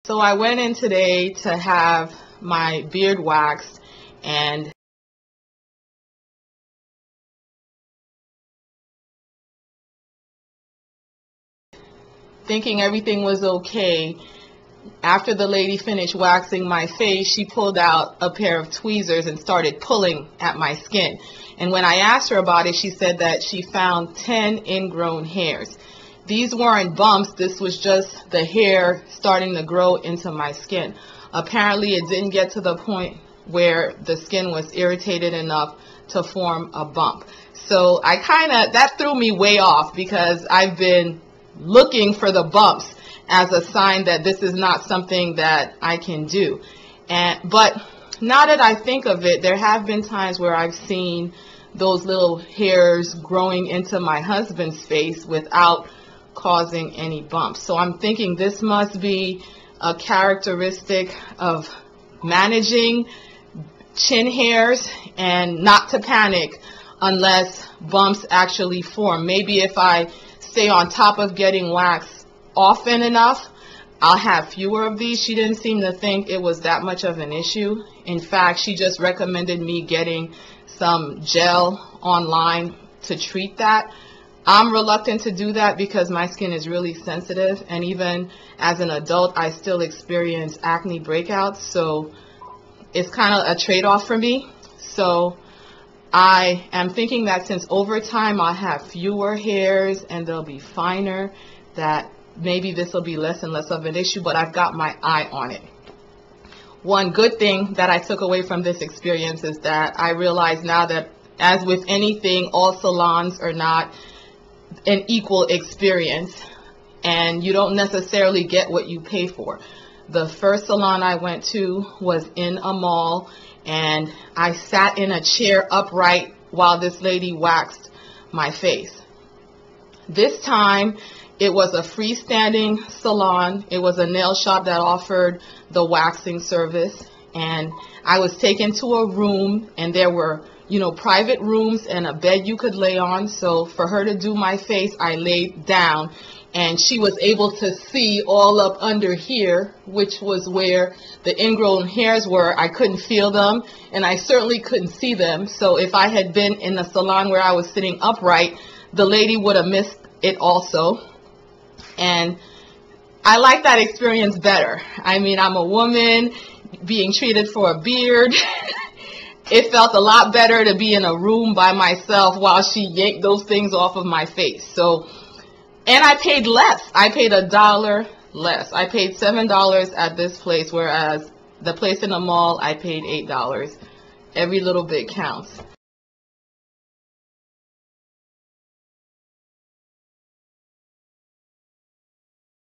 So I went in today to have my beard waxed, and thinking everything was okay. After the lady finished waxing my face, she pulled out a pair of tweezers and started pulling at my skin. And when I asked her about it, she said that she found 10 ingrown hairs. These weren't bumps, this was just the hair starting to grow into my skin. Apparently it didn't get to the point where the skin was irritated enough to form a bump. So that threw me way off, because I've been looking for the bumps as a sign that this is not something that I can do. But now that I think of it, there have been times where I've seen those little hairs growing into my husband's face without causing any bumps. So I'm thinking this must be a characteristic of managing chin hairs, and not to panic unless bumps actually form. Maybe if I stay on top of getting waxed often enough, I'll have fewer of these. She didn't seem to think it was that much of an issue. In fact, she just recommended me getting some gel online to treat that. I'm reluctant to do that because my skin is really sensitive, and even as an adult I still experience acne breakouts, so it's kind of a trade-off for me. So I am thinking that since over time I'll have fewer hairs and they'll be finer, that maybe this will be less and less of an issue, but I've got my eye on it. One good thing that I took away from this experience is that I realize now that, as with anything, all salons are not an equal experience, and you don't necessarily get what you pay for. The first salon I went to was in a mall, and I sat in a chair upright while this lady waxed my face. This time it was a freestanding salon. It was a nail shop that offered the waxing service, and I was taken to a room, and there were private rooms and a bed you could lay on. So for her to do my face, I laid down, and she was able to see all up under here, which was where the ingrown hairs were. I couldn't feel them, and I certainly couldn't see them. So if I had been in a salon where I was sitting upright, the lady would have missed it also. And I like that experience better. I mean, I'm a woman being treated for a beard. It felt a lot better to be in a room by myself while she yanked those things off of my face. So, and I paid less. I paid $1 less. I paid $7 at this place, whereas the place in the mall I paid $8. Every little bit counts.